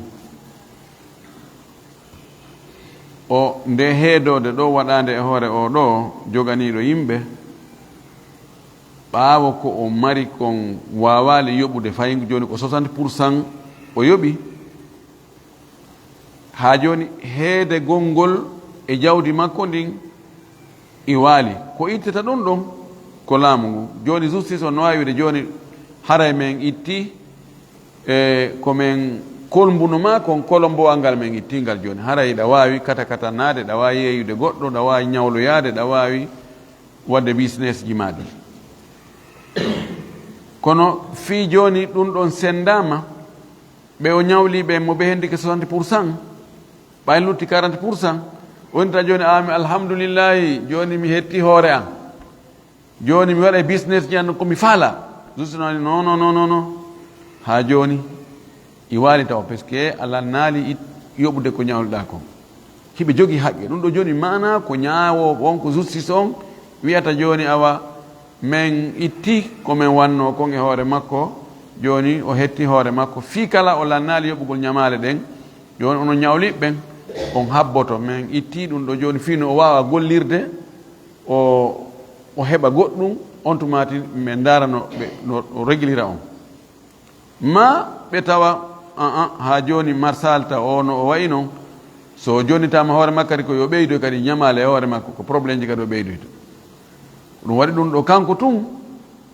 o nde heedode ɗo waɗande e hoore o ɗo joganiɗo yimɓe ɓaawo ko o mari kon wawali yoɓude fayi joni ko 60% o yoɓi ha joni heede gongol e jawdi makko ndin i waali ko ittata ɗum ɗon ko laamu ngu joni justice o no wawide joni haray men itti komin kolmbuno ma kon kolombowal ngal men ittingal joni haray ɗa wawi kata naade ɗa wawi yeyude goɗɗo ɗa wawi ñawloyade ɗa wawi wadde business ji maɗum kono fi joni ɗum ɗon sendama ɓe o ñawliɓe mo ɓe hendike 60% ɓay lutti 40% wonta joni ami alhamdoulillahi joni mi hetti hoore am joni mi waɗa business ji an komi faala justinoni non ha joni i waali taw par ce que allah naali yoɓude ko ñawluɗa ko hiɓe jogui haqqe ɗum ɗo joni mana ko ñaawo wonko justice on wiyata joni awa min itti komin wanno kon e hoore makko joni o hetti hoore makko fi kala o lannaali yoɓugol ñamale ɗen joni ono ñawliɓɓen on habboto min itti ɗum ɗo joni fino o wawa gollirde o heɓa goɗɗum on tumati ɓe darano ɓe no réglira on ma ɓe tawa ha joni marsalta o no o wayi noon so jonitama hoore makko kadi ko yo ɓeydo kadi ñamale e hoore makko ko probléme ji kadi o ɓeydoyta ɗum waɗi ɗum ɗo kanko tun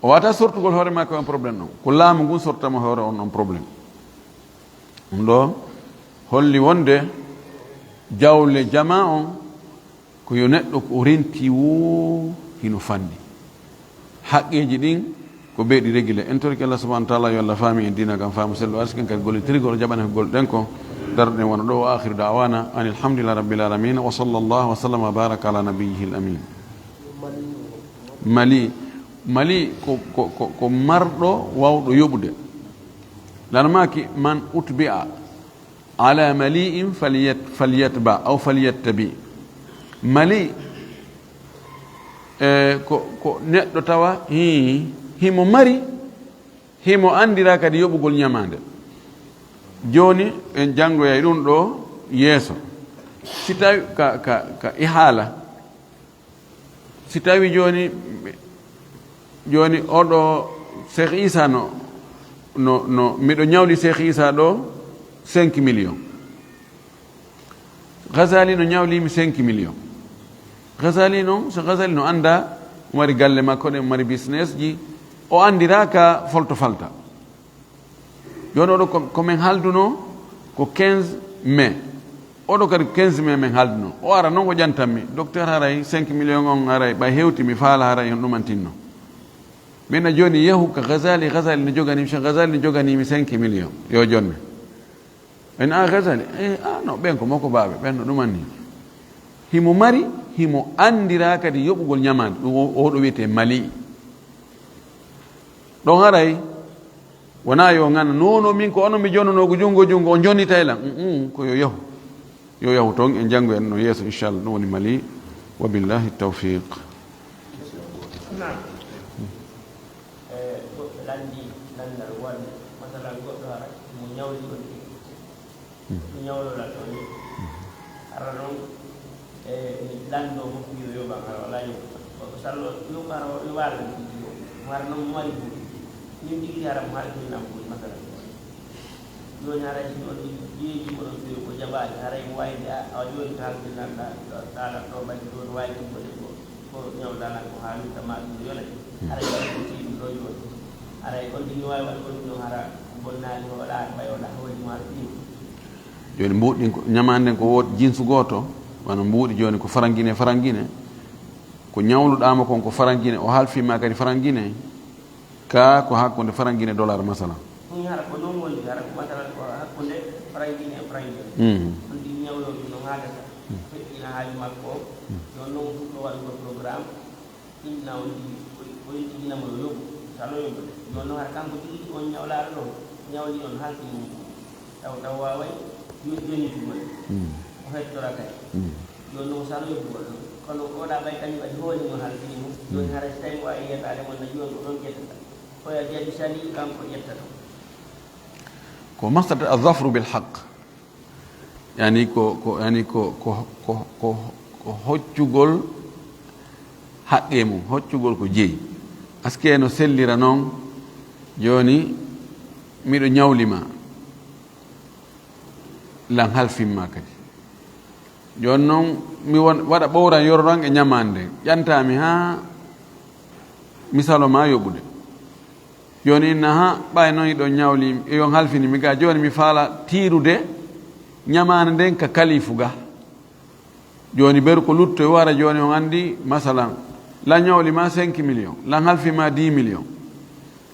o wata sortugol hoore makko on probléme ɗon ko laamu ngun sortama hoore on probléme ɗum ɗo holli wonde jawle jama on ko yo neɗɗo ko renti wo hino fanni haqqeji ɗin ko ɓeyɗi régulé en torki Allah subhanahu wa taala yo Allah faami en dina kam faamu sello arsiken kadi gollitirgol jaɓana ko golɗen ko darɗen wona ɗo wa akhiru da'wana an alhamdulillahi rabbil alamin wa sallallahu wa sallam wa baraka ala nabiyyihi al amin. mali ko marɗo wawɗo yoɓude lanmaki man utbi'a ala mali'in falyatba aw falyattabi mali ko neɗɗo tawa himo mari himo andira kadi yoɓugol ñamande joni en janngoyay ɗum ɗo yeeso si tawi ka ihala si tawi joni oɗo Cheikh Issa no miɗo ñawli Cheikh Issa ɗo 5 millions Ghazali no ñawlimi 5 millions Ghazali noon so Ghazali no anda mari galle makko ɗe mari business ji o andiraka folto falta joni oɗo komin halduno ko 15 mai oɗo kadi 15 mai min halduno o ara noon ko ƴantanmi docteur haray 5 millions on haray ɓay hewti mi faala haray on ɗumantinno mina joni yehu ka Ghazali no joganimi Cheikh Ghazali no joganimi 5 millions yo jonne en Ghazali non ɓen ko makko baɓe ɓen no ɗumanni himo mari himo andira kadi yoɓugol ñamande ɗum oɗo wiyete mali ɗon haray wona yo ganda nono min ko onon mi jonnonogo jungo o jonnitaylan ko yo yahu toon en janngo en no yeeso inchallah ɗum woni mali wa billahi tawfiq. ñun jigi haram haalde nam ko masala joni haray on jeeji oɗon ɓe ko jaɓaani haray wayde a joni to haalde nanɗa taala ɗo mbaɗi ɗon wayde ko ñawdalan ko haalita ma ɗum yonat haray ko tiiɗum ɗo joni haray on ɗini wawi waɗ on ɗum hara bonnaali o waɗaani ɓay oɗa hooli ma ɗum joni mbuɗɗin ko ñamanden ko wood jinsu goto wano mbuuɗi joni ko farangine ko ñawluɗama kon ko farangine o haalfima kadi farangine ka ko hakkunde farangine dollar masala ɗum hara ko noon woni hara ko masala ko hakkunde farangine e farangine on ɗi ñawloɓe no haadata feƴƴina haali makko o non noon fuɗɗo waɗugo programme inna on ɗi o yettiɗinamo yo yoɓu salo yoɓude non noon hara kanko tigi on ñawlaɗo ɗo ñawli on halti mum taw waway jonitugol o hettora kay non noon salo yoɓugol ɗon kono oɗa ɓay kañum waɗi hoolimo haltini mum joni hara so tawi ko wawi yetade mon na joni ko ɗon ƴettata koya jadi sali kanko ƴettata ko maqsad azafru bilhaq yani ko hoccugol haqqe mum hoccugol ko jeeyi aske no sellira noon joni miɗo ñawlima lan halfinma kadi joni noon mi waɗa ɓowran yororan e ñamande ƴantami ha misalo ma yoɓude joni inna ha ɓay noon iɗon ñawli yon halfini mi ga joni mi faala tiirude ñamande nden ka kalifu ga joni ɓeru ko lutto e wara joni on andi masalan lan ñawli ma 5 millions lan halfi ma 10 millions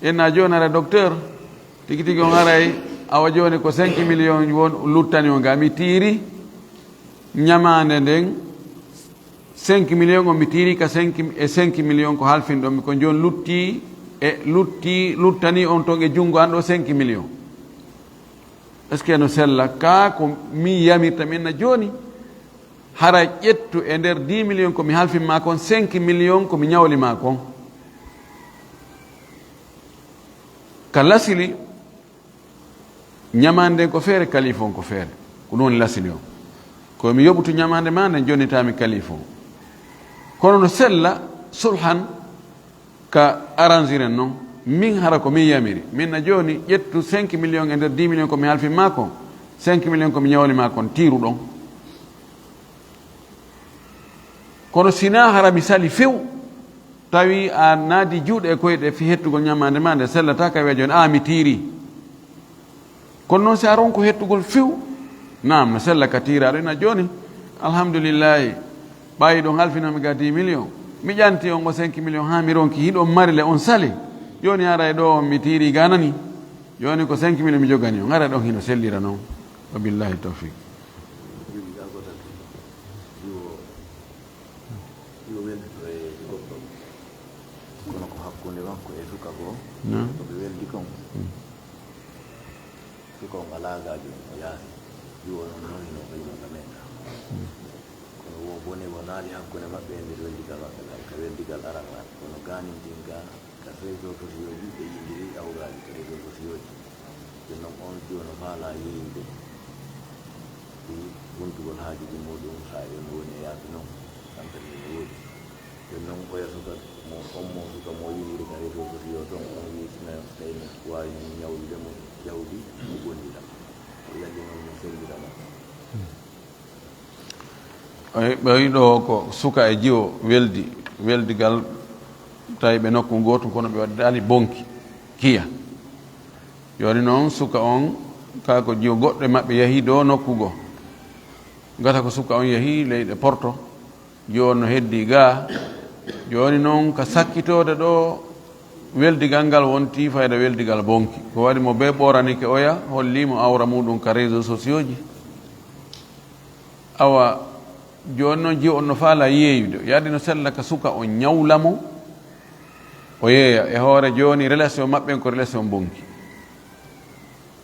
enna joni ara docteur tigi tigi on aray awa joni ko 5 millions won luttani o ga mi tiiri ñamande nden 5 millions on mi tiiri ka 5 millions ko halfin ɗon mi ko joni luttani on ton e junngo an ɗo 5 millions est ce que no sella ka ko mi yamirta minna joni hara ƴettu e nder 10 millions ko mi halfinma kon 5 millions ko mi ñawlima kon ka lasili ñamande ko feere kalife on ko feere ko ɗum lasili on ko mi yoɓutu ñamande ma nde jonitami kalife on kono no sella sulhan ka arrangiren noon min hara ko min yamiri min na joni ƴettu 5 millions e nder 10 millions ko mi halfima ko 5 millions ko mi ñawlima kon tiiru ɗon kono sina hara mi sali few tawi a naadi juuɗe e koyɗe fi hettugol ñamande ma nde sellata ka wiya joni mi tiiri kono noon si a ronko hettugol few nam no sella ka tiiraɗo ina joni alhamdulillahi ɓayi ɗon halfinomi ga 10 millions mi ƴanti on o 5 millions ha mi ronki hiɗon marile on sali joni ara e ɗo mi tiiri ganani joni ko 5 millions mi jogani on ara ɗon hino sellira noon wa billahi tawfiq kono ko hakkunde makko e suka ko ɓe weldi kon suka on alagaji o yaasi jiwono noyino ɓeynota meɗa kono wo bone wo naali hakkunde maɓɓe e nder weldigal maɓɓe ngal ka weldigal arangal kono ganintin ga ka réseau socioji ɓe yindiri awraji ka réseau socioji jon noon on jiwono faala yeyinde ɗi wuntugol haajuji muɗum ha en woni e yaasi noon kankadi ne woodi jon noon oya suka mo ommo suka mo yimiri ka réseau sociaux ton on wi sina tawino wawi mo ñawlude mo jawdi mo gondiɗa o yalli noon no sellira mo ɓeyiɗo ko suka e jiwo weldigal tawi ɓe nokku goto kono ɓe waddali bonki kiya joni noon suka on kako jiwo goɗɗo maɓɓe yahi ɗo nokkugo gata ko suka on yahi leyɗe porto joni no heddi ga joni noon ka sakkitode ɗo weldigal ngal wonti fayda weldigal bonki ko waɗi mo be ɓoranike oya hollimo awra muɗum ka réseau sociaux ji awa joni noon jiwo on no faala yeeyude yaddi no sella ka suka on ñawlamo o yeeya e hoore joni relation maɓɓen ko relation bonki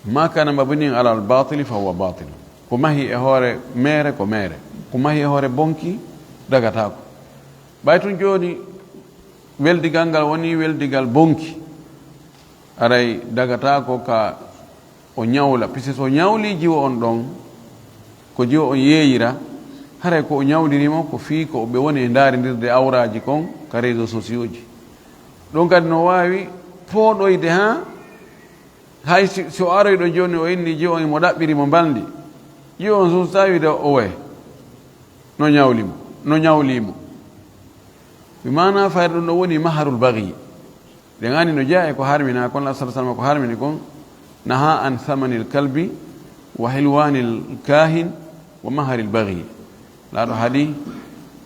ma kana mabnin ala al batili fa huwa batil ko mahi e hoore mere ko mere ko mahi e hoore bonki dagatako ɓay tun joni weldigal ngal woni weldigal bonki aray dagatako ka o ñawla puisque so ñawli jiwo on ɗon ko jiwo on yeeyira haray ko o ñawdirimo ko fii ko ɓe woni e ndaarindirde awraji kon ka réseau sociaux ji ɗon kadi no wawi pooɗoyde hay so aroyɗo joni o inni jiwo on mo ɗaɓɓirimo baldi jiwo on so tawide o way no ñawlimo mi mana fayda ɗum ɗo woni maharul baghi ɗe gani no jaa e ko harmina kon Allah sallallahu alaihi wasallam ko harmini kon naha an thamanil kalbi wa hilwanil kahin wa maharil baghi laaɗo haɗi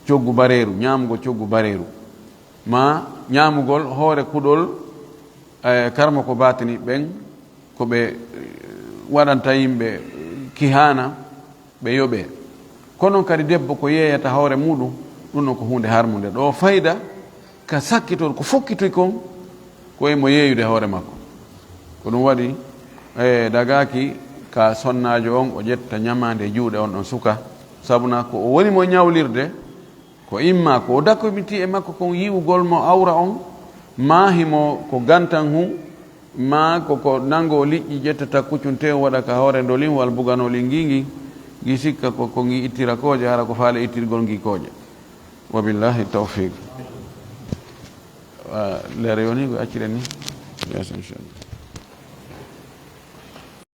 coggu bareeru ñaamugo coggu bareeru ma ñaamugol hoore kuɗol karma ko batini ɓen ko ɓe waɗanta yimɓe kihana ɓe yoɓe kono kadi debbo ko yeeyata hoore muɗum ɗum noon ko hunde harmude ɗo fayda ka sakkitol ko fokkitoy kon ko emo yeeyude hoore makko ko ɗum waɗi dagaki ka sonnajo on o ƴetta ñamande juuɗe on ɗon suka sabuna ko o woni mo ñawlirde ko imma ko o dakkomiti e makko kon yiwugol mo awra on ma himo ko gantan hu ma koko nango liƴƴi ƴettata kuccunte waɗa ka hoore ndolin wal buganoli ngingi gi sikka ko ngi ittira kooje hara ko faale ittirgol ngi kooje wa billahi tawfiq leere yoni ko acciren ni yes inchallah